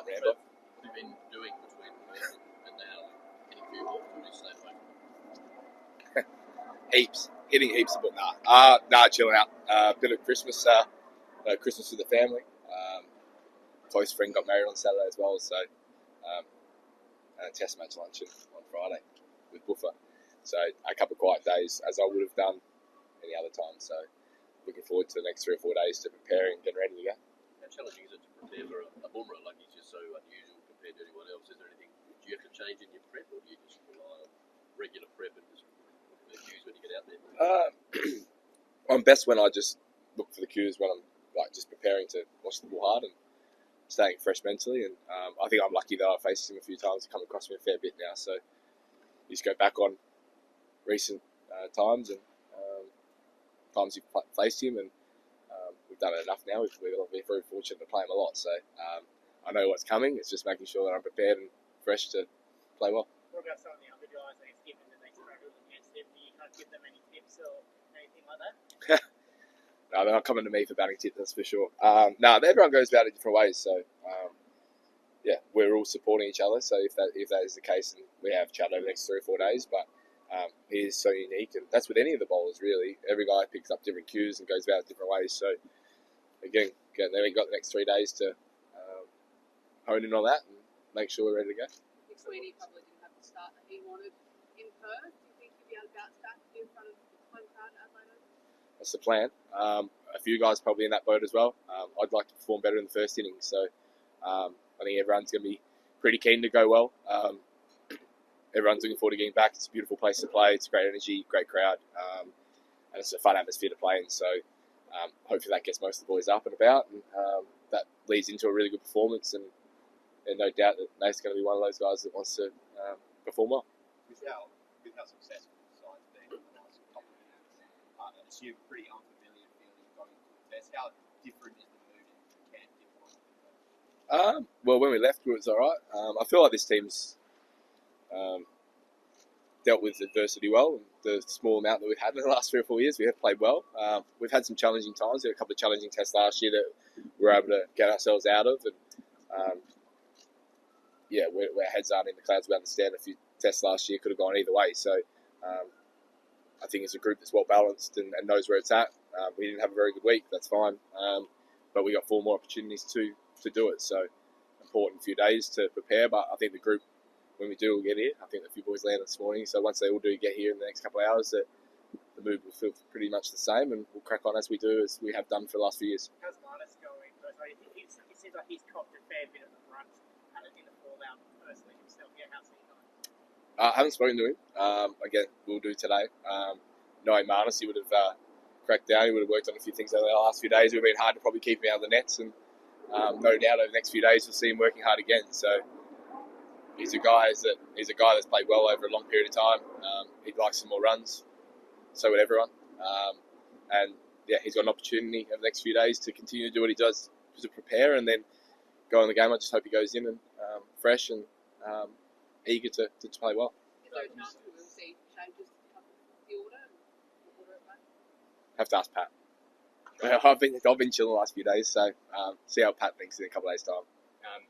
Rambler. What have you been doing between Perth and now hitting few balls? Or do you stay away from Hitting heaps of balls. Nah, chilling out. Bit of Christmas, Christmas with the family. Close friend got married on Saturday as well, so and a test match luncheon on Friday with Buffer. So a couple of quiet days, as I would have done any other time. So looking forward to the next 3 or 4 days to prepare and get ready to go. How challenging is it to prepare for a Bumrah? Like, he's just so unusual compared to anyone else. Is there anything, do you have to change in your prep, or do you just rely on regular prep and just look for the cues when you get out there? I'm best when I just look for the cues when I'm like just preparing to watch the ball hard and staying fresh mentally. And I think I'm lucky that I've faced him a few times. He's come across me a fair bit now, so you just go back on recent times and times you've faced him, and we've done it enough now. We're very fortunate to play him a lot, so I know what's coming. It's just making sure that I'm prepared and fresh to play well. What about some of the other guys that given that they struggled against him? Do you kind of give them any tips or anything like that? No, they're not coming to me for batting tips, that's for sure. Everyone goes about it different ways, so yeah, we're all supporting each other. So if that is the case, and we have chat over the next 3 or 4 days, but he is so unique, and that's with any of the bowlers really. Every guy picks up different cues and goes about it different ways. So again, then we got the next 3 days to hone in on that and make sure we're ready to go. Sweeney probably didn't have the start that he wanted in Perth. Do you think he'll be able to bounce back in front of home crowd at Adelaide? That's the plan. A few guys probably in that boat as well. I'd like to perform better in the first innings, so I think everyone's going to be pretty keen to go well. Everyone's looking forward to getting back. It's a beautiful place to play. It's great energy, great crowd, and it's a fun atmosphere to play in. So hopefully that gets most of the boys up and about, and that leads into a really good performance. And no doubt that Nate's going to be one of those guys that wants to perform well. With how successful the side's been in the last couple of years, I assume pretty unfamiliar feeling going into the test. How different is the mood in camp? Well, when we left, it was all right. I feel like this team's dealt with adversity well. And the small amount that we've had in the last 3 or 4 years, we have played well. We've had some challenging times. We had a couple of challenging tests last year that we were able to get ourselves out of. And yeah, our heads aren't in the clouds. We understand a few tests last year could have gone either way. So I think it's a group that's well balanced and knows where it's at. We didn't have a very good week. That's fine. But we got 4 more opportunities to do it. So important few days to prepare. But I think the group, when we do, we'll get here. I think a few boys landed this morning. So once they all do get here in the next couple of hours, the mood will feel pretty much the same, and we'll crack on as we do, as we have done for the last few years. How's Marnus going? It seems like he's copped a fair bit of the brunt in the fallout personally himself. Yeah, how's he going? I haven't spoken to him. Again, we'll do today. Knowing Marnus, he would have cracked down. He would have worked on a few things over the last few days. It would have been hard to probably keep him out of the nets, and no doubt over the next few days we'll see him working hard again. So he's a guy that's played well over a long period of time. He'd like some more runs. So would everyone. And yeah, he's got an opportunity over the next few days to continue to do what he does to prepare and then go in the game. I just hope he goes in and fresh and eager to play well. Is there a chance we will see changes to the order and order it back? Have to ask Pat. I've been chilling the last few days, so see how Pat thinks in a couple of days' time.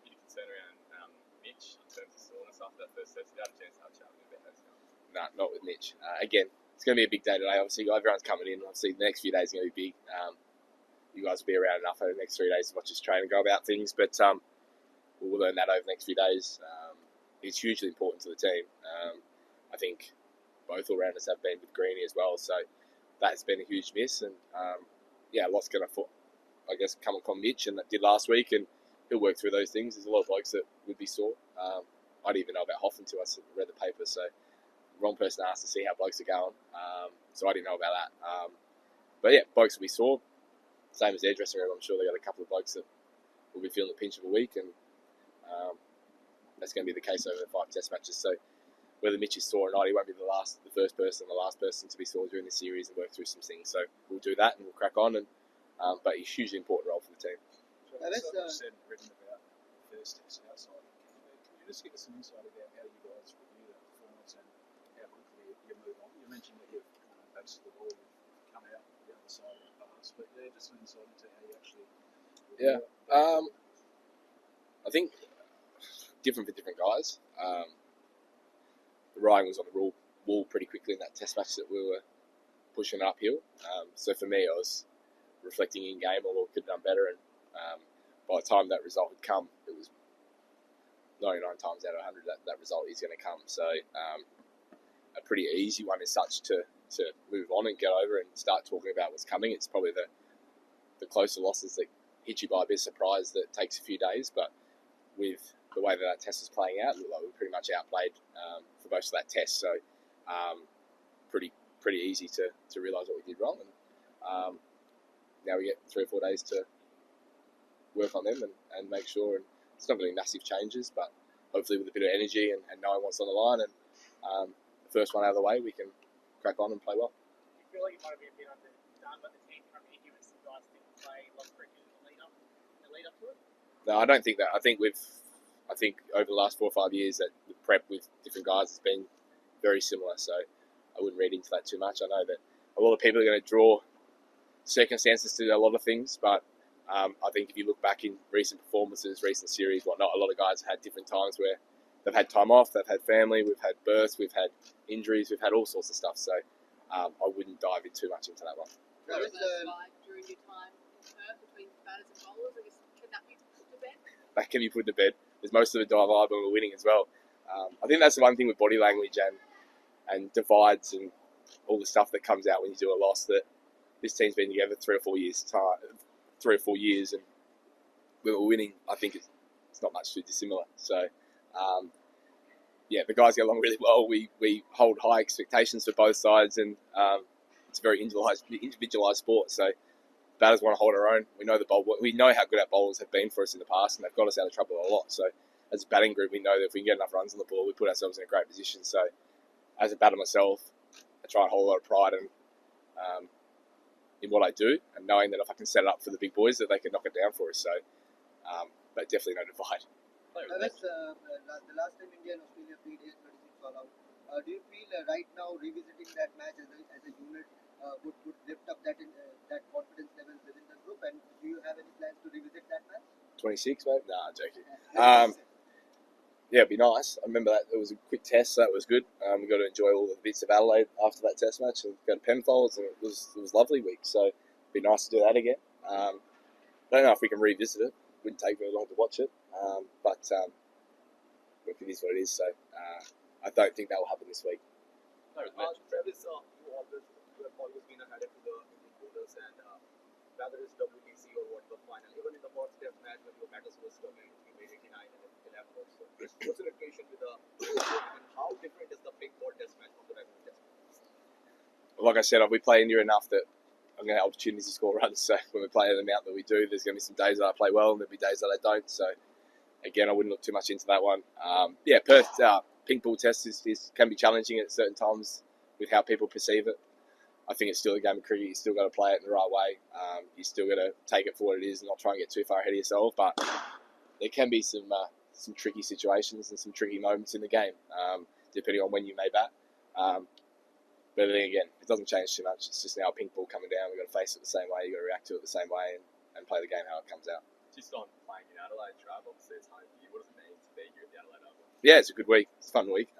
Any concern around Mitch in terms of soreness after that first test? Have you had a chance to have a chat with him about that? Nah, not with Mitch. Again, it's going to be a big day today. Obviously, everyone's coming in. Obviously, the next few days are going to be big. You guys will be around enough over the next 3 days to watch us train and go about things. But we'll learn that over the next few days. It's hugely important to the team. I think both all-rounders have been with Greeny as well. So that's been a huge miss. And yeah, a lot's going to, I guess, come upon Mitch, and that did last week. And he'll work through those things. There's a lot of blokes that would be sore. I didn't even know about Hoff until I read the paper. So wrong person to ask to see how blokes are going. So I didn't know about that. But yeah, blokes will be sore. Same as their dressing room. I'm sure they got a couple of blokes that will be feeling the pinch of a week, and that's going to be the case over the 5 test matches. So whether Mitch is sore or not, he won't be the first person, the last person to be sore during the series and work through some things. So we'll do that and we'll crack on. And but he's a hugely important role for the team. Now that's said and written about the first test outside of Canada. Can you just give us some insight about how you guys review that performance and how quickly you move on? You mentioned that you've batted the ball, you've come out the other side of the pass, but just some insight into how you actually. Yeah, I think different for different guys. The riding was on the wall pretty quickly in that test match that we were pushing uphill. So for me, I was reflecting in game on what could have done better, and by the time that result had come, it was 99 times out of 100 that result is going to come. So a pretty easy one as such to move on and get over and start talking about what's coming. It's probably the closer losses that hit you by a bit of surprise that takes a few days, but with the way that test was playing out, we were pretty much outplayed for most of that test. So pretty easy to realise what we did wrong, and now we get 3 or 4 days to work on them and make sure. And it's not going to be massive changes, but hopefully with a bit of energy and knowing what's on the line, and the first one out of the way, we can crack on and play well. You feel like you might have been a bit underdone, but the team from India and some guys didn't play a lot of cricket in the lead up to it? No, I don't think that. I think over the last 4 or 5 years that the prep with different guys has been very similar, so I wouldn't read into that too much. I know that a lot of people are going to draw circumstances to a lot of things, but I think if you look back in recent performances, recent series, whatnot, a lot of guys have had different times where they've had time off, they've had family, we've had births, we've had injuries, we've had all sorts of stuff, so I wouldn't dive in too much into that one. What was the vibe during your time in Perth between batters and bowlers? I guess, can that be put to bed? That can be put to bed. There's most of it dive vibe when we're winning as well. I think that's the one thing with body language and divides and all the stuff that comes out when you do a loss, that this team's been together 3 or 4 years, and when we're winning, I think it's not much too dissimilar. So, the guys get along really well. We hold high expectations for both sides, and it's a very individualised sport. So, batters want to hold our own. We know how good our bowlers have been for us in the past, and they've got us out of trouble a lot. So, as a batting group, we know that if we can get enough runs on the ball, we put ourselves in a great position. So, as a batter myself, I try and hold a lot of pride in what I do, and knowing that if I can set it up for the big boys, that they can knock it down for us. So, but definitely no divide. That's the last time India and Australia played 8-36 all out. Do you feel right now revisiting that match as a unit would lift up that confidence level within the group? And do you have any plans to revisit that match? 26, mate? Nah, I'm joking. It'd be nice. I remember that it was a quick test, so that was good. We got to enjoy all the bits of Adelaide after that test match and go to Penfolds, and it was a lovely week. So it'd be nice to do that again. I don't know if we can revisit it. Wouldn't take very long to watch it, but it is what it is. So I don't think that will happen this week. Travis, you have always been ahead of the bowlers, and whether it's WTC or what the final, even in the first test match when your batters were struggling, you made 89 and 11 also. What's your equation with the and how different is the big ball test match from the regular test match? Like I said, we play India enough that I'm going to have opportunities to score runs. So when we play the amount that we do, there's going to be some days that I play well and there'll be days that I don't. So again, I wouldn't look too much into that one. Perth pink ball test can be challenging at certain times with how people perceive it. I think it's still a game of cricket. You still got to play it in the right way. You still got to take it for what it is and not try and get too far ahead of yourself. But there can be some tricky situations and some tricky moments in the game, depending on when you may bat. But then again, it doesn't change too much. It's just now a pink ball coming down. We've got to face it the same way. You've got to react to it the same way and play the game how it comes out. Just on playing in Adelaide, Trav, obviously it's home for you. What does it mean to be here at the Adelaide Oval? Yeah, it's a good week. It's a fun week.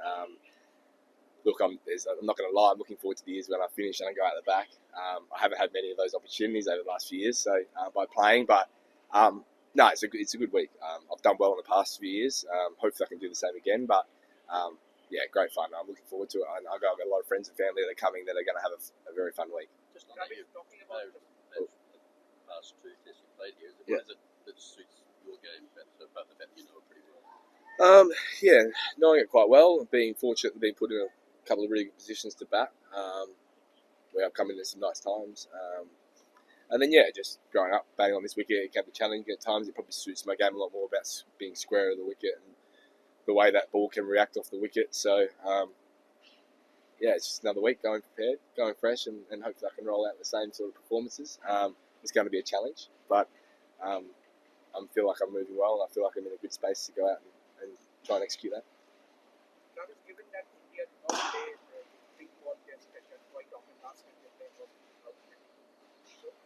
Look, I'm not going to lie. I'm looking forward to the years when I finish and I go out the back. I haven't had many of those opportunities over the last few years, so by playing. But no, it's a good week. I've done well in the past few years. Hopefully, I can do the same again. But great fun. I'm looking forward to it. I've got a lot of friends and family that are coming that are going to have a very fun week. Just on that, you've talking about the past 2 tests you played here. What is it that suits your game better? So apart from the fact that you know it pretty well. Knowing it quite well, being fortunate to be put in a couple of really good positions to bat, where I've come in at some nice times. And then, just growing up, batting on this wicket, it can be challenging at times. It probably suits my game a lot more about being square of the wicket and the way that ball can react off the wicket. So, it's just another week, going prepared, going fresh, and hopefully I can roll out the same sort of performances. It's going to be a challenge, but I feel like I'm moving well, and I feel like I'm in a good space to go out and try and execute that. Travis, given that India did not play the big ball test session quite often last time they played was so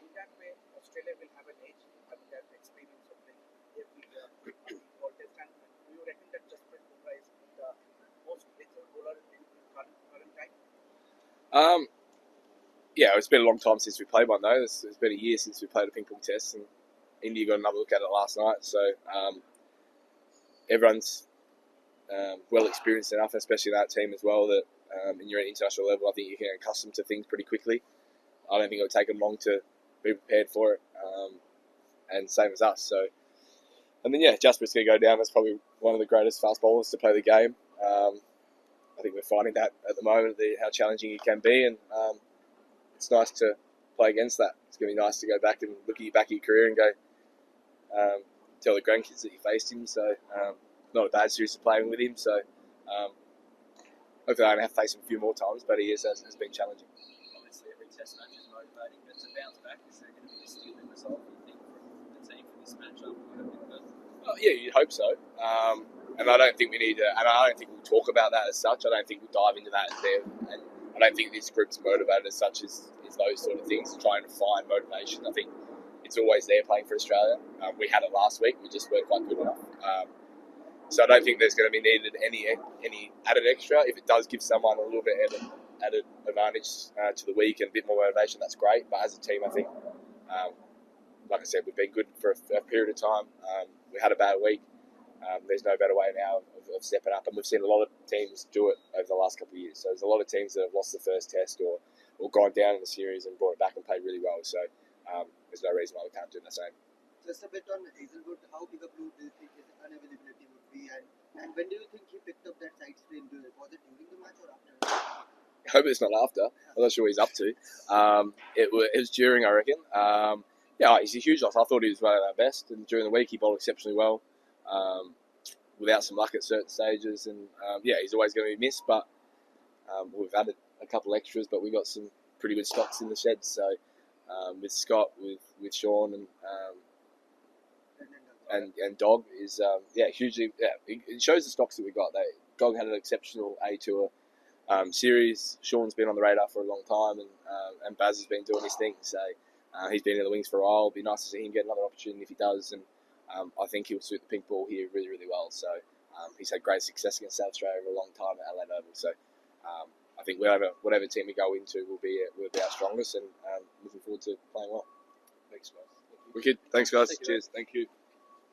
in that way, Australia will have an edge having that experience of playing every year big ball test. And do you reckon that Yeah, it's been a long time since we played one though. It's been a year since we played a ping pong test, and India got another look at it last night. So everyone's well experienced enough, especially that team as well, that in your international level, I think you can get accustomed to things pretty quickly. I don't think it'll take them long to be prepared for it, and same as us. So, and then yeah, Jasper's going to go down as probably one of the greatest fast bowlers to play the game. I think we're finding that at the moment, how challenging he can be, and it's nice to play against that. It's going to be nice to go back and look at your back of your career and go tell the grandkids that you faced him. So not a bad series of playing with him. So hopefully I don't have to face him a few more times, but he has been challenging. Obviously every test match is motivating, but to bounce back, is there going to be a stealing result, you think, from the team for this matchup? Well, yeah, you'd hope so. And I don't think we need to, and I don't think we'll talk about that as such. I don't think we'll dive into that there. And I don't think this group's motivated as such as those sort of things, trying to find motivation. I think it's always there playing for Australia. We had it last week, we just weren't quite good enough. So I don't think there's going to be needed any added extra. If it does give someone a little bit added advantage to the week and a bit more motivation, that's great. But as a team, I think, like I said, we've been good for a period of time. We had a bad week. There's no better way now of stepping up, and we've seen a lot of teams do it over the last couple of years. So there's a lot of teams that have lost the first test or gone down in the series and brought it back and played really well. So there's no reason why we can't do the same. Just a bit on Hazelwood, how big a blow do you think his unavailability would be, and when do you think he picked up that side strain? Was it during the match or after? I hope it's not after. I'm not sure what he's up to. It was during, I reckon. Yeah, he's a huge loss. I thought he was one of our best, and during the week he bowled exceptionally well. Without some luck at certain stages, and yeah, he's always going to be missed. But we've added a couple extras, but we got some pretty good stocks in the shed. So with Scott, with Sean, and Dog is hugely. Yeah, it shows the stocks that we got. Dog had an exceptional A Tour series. Sean's been on the radar for a long time, and Baz has been doing his thing. So he's been in the wings for a while. It'll be nice to see him get another opportunity if he does, and I think he'll suit the pink ball here really, really well. So he's had great success against South Australia for a long time at Adelaide Oval. So I think whatever team we go into will be our strongest, and looking forward to playing well. Thanks, guys. Wicked. Thanks, guys. Cheers. Thank you.